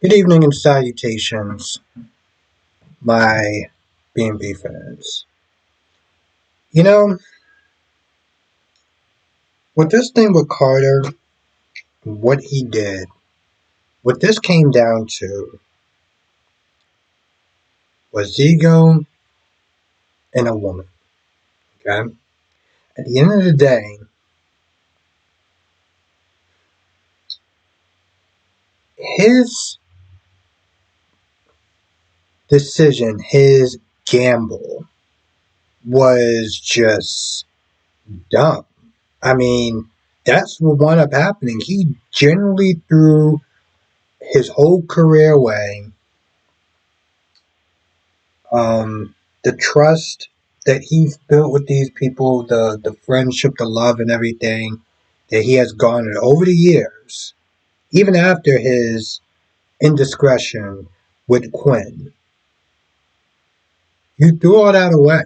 Good evening and salutations, my B&B fans. You know, with this thing with Carter, what he did, what this came down to was ego and a woman, okay? At the end of the day, his decision, his gamble was just dumb. I mean, that's what wound up happening. He generally threw his whole career away. The trust that he's built with these people, the friendship, the love, and everything that he has garnered over the years, even after his indiscretion with Quinn, you threw all that away.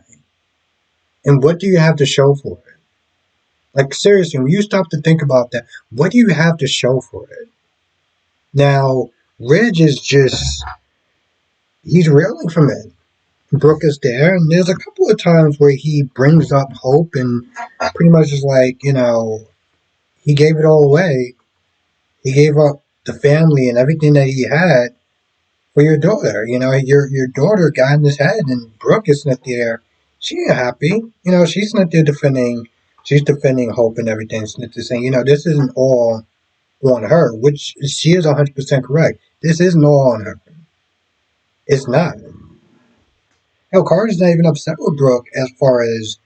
And what do you have to show for it? Like, seriously, when you stop to think about that, what do you have to show for it? Now, Ridge is just, he's reeling from it. Brooke is there, and there's a couple of times where he brings up Hope and pretty much is like, he gave it all away. He gave up the family and everything that he had for your daughter. Your daughter got in his head, and Brooke is not there. She ain't happy. She's not there defending. She's defending Hope and everything. She's not saying, this isn't all on her, which she is 100% correct. This isn't all on her. It's not. Hell, Carter's not even upset with Brooke as far as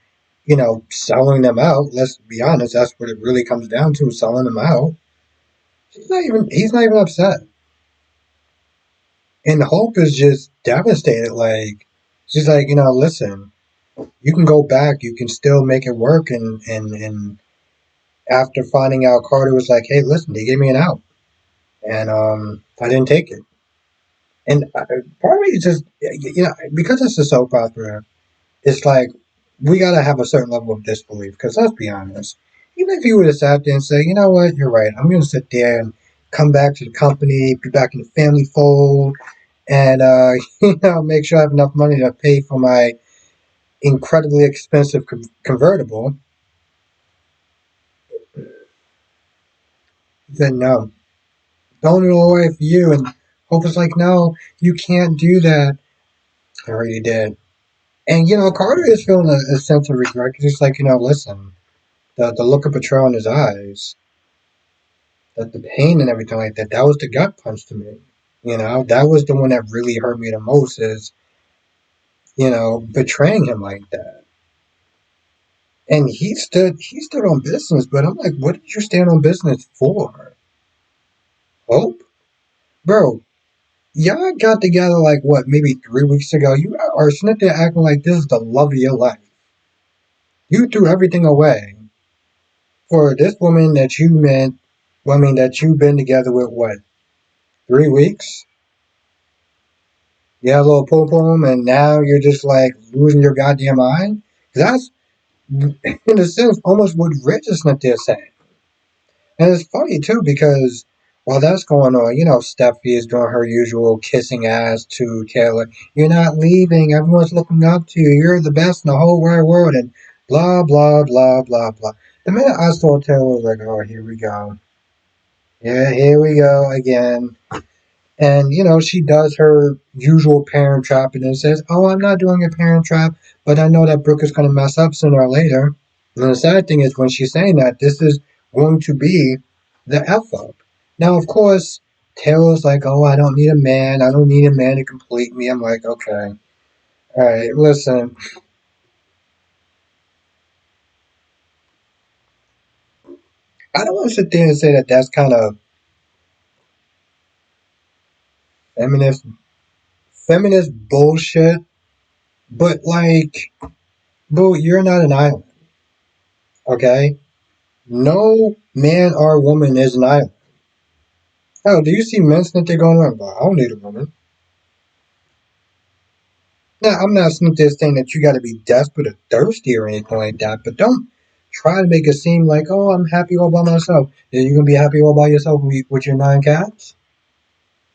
selling them out. Let's be honest, that's what it really comes down to, selling them out. He's not even upset. And Hope is just devastated. Like, she's like, listen, you can go back, you can still make it work. And after finding out, Carter was like, hey, listen, they gave me an out. And I didn't take it. And part of me is just, because it's a soap opera, it's like, we got to have a certain level of disbelief. Because let's be honest, even if you would have sat there and say, you know what, you're right, I'm going to sit there and come back to the company, be back in the family fold, and make sure I have enough money to pay for my incredibly expensive convertible. He said no, throwing it all away for you. And Hope was like, no, you can't do that. I already did. And Carter is feeling a sense of regret because he's like, listen, the look of betrayal in his eyes, the pain and everything like that, that was the gut punch to me. That was the one that really hurt me the most is, betraying him like that. And he stood on business, but I'm like, what did you stand on business for? Hope? Bro, y'all got together like what, maybe 3 weeks ago. You are sitting there acting like this is the love of your life. You threw everything away for this woman that you met, that you've been together with what, 3 weeks? You had a little pom pom, and now you're just like losing your goddamn mind? That's, in a sense, almost what Rich is not there saying. And it's funny too because while that's going on, Steffi is doing her usual kissing ass to Taylor. You're not leaving. Everyone's looking up to you. You're the best in the whole wide world. And blah, blah, blah, blah, blah. The minute I saw Taylor, I was like, oh, here we go. Yeah, here we go again. And, she does her usual parent trap and then says, oh, I'm not doing a parent trap, but I know that Brooke is going to mess up sooner or later. And the sad thing is when she's saying that, this is going to be the F up. Now, of course, Taylor's like, oh, I don't need a man. I don't need a man to complete me. I'm like, okay. All right, listen. I don't want to sit there and say that that's kind of feminist, feminist bullshit. But, like, boo, you're not an island, okay? No man or woman is an island. Oh, do you see men that they're going around? Well, I don't need a woman. Now, I'm not saying that you got to be desperate or thirsty or anything like that, but don't try to make it seem like, oh, I'm happy all by myself. Are you going to be happy all by yourself with your 9 cats?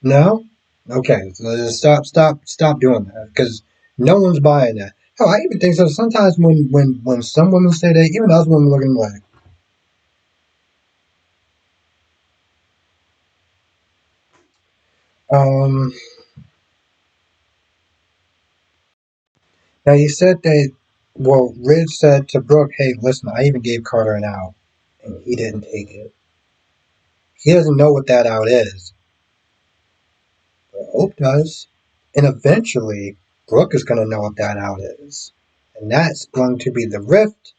No? Okay, so just stop doing that because no one's buying that. Hell, I even think so. Sometimes when some women say that, even us women looking like, um. Now you said that. Well, Ridge said to Brooke, "Hey, listen, I even gave Carter an out, and he didn't take it. He doesn't know what that out is, but Hope does, and eventually Brooke is going to know what that out is, and that's going to be the rift."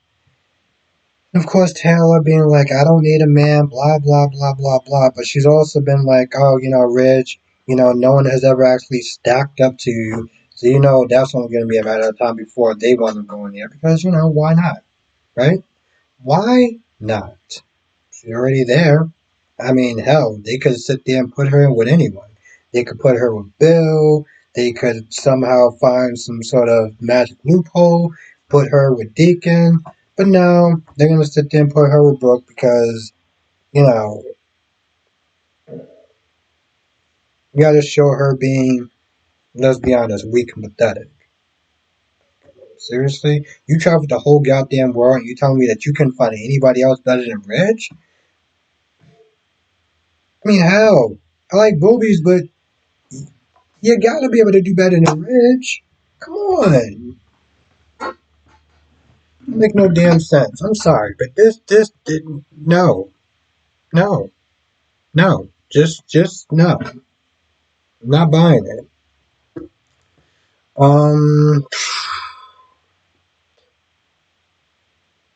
Of course, Taylor being like, I don't need a man, blah, blah, blah, blah, blah. But she's also been like, oh, Ridge, no one has ever actually stacked up to you. So, that's only going to be a matter of time before they want to go in there. Because, why not? Right? Why not? She's already there. I mean, hell, they could sit there and put her in with anyone. They could put her with Bill. They could somehow find some sort of magic loophole, put her with Deacon. But no, they're going to sit there and put her with Brooke because, you know, you got to show her being, let's be honest, weak and pathetic. Seriously? You traveled the whole goddamn world and you telling me that you couldn't find anybody else better than Reg? I mean, hell, I like boobies, but you gotta be able to do better than Rich. Come on. Make no damn sense. I'm sorry, but this didn't, no, no, no. Just, no. I'm not buying it. Um,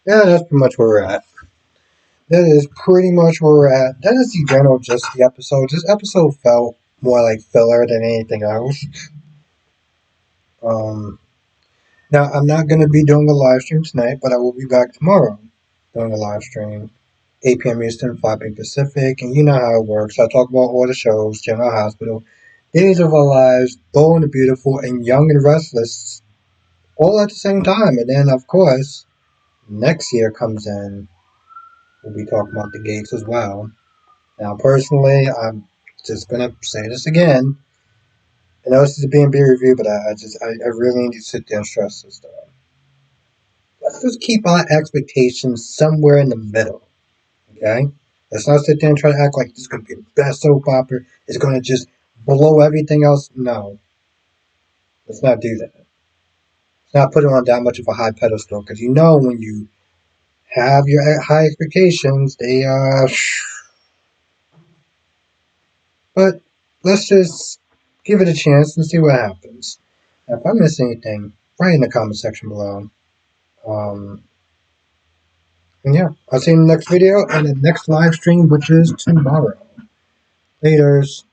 yeah, that's pretty much where we're at. That is pretty much where we're at. That is the general gist of the episode. This episode felt more like filler than anything else. Um, Now I'm not gonna be doing a live stream tonight, but I will be back tomorrow doing a live stream. 8 p.m. Eastern, 5 p.m. Pacific, and you know how it works. I talk about all the shows, General Hospital, Days of Our Lives, Bold and the Beautiful, and Young and Restless, all at the same time. And then, of course, next year comes in, we'll be talking about the Gates as well. Now, personally, I'm just gonna say this again. I know this is a B&B review, but I really need to sit there and stress this stuff. Let's just keep our expectations somewhere in the middle. Okay? Let's not sit there and try to act like this is going to be the best soap opera. It's going to just blow everything else. No, let's not do that. Let's not put it on that much of a high pedestal because when you have your high expectations, they But let's just give it a chance and see what happens. Now, if I miss anything, write in the comment section below. Um, and yeah, I'll see you in the next video and the next live stream, which is tomorrow. Laters.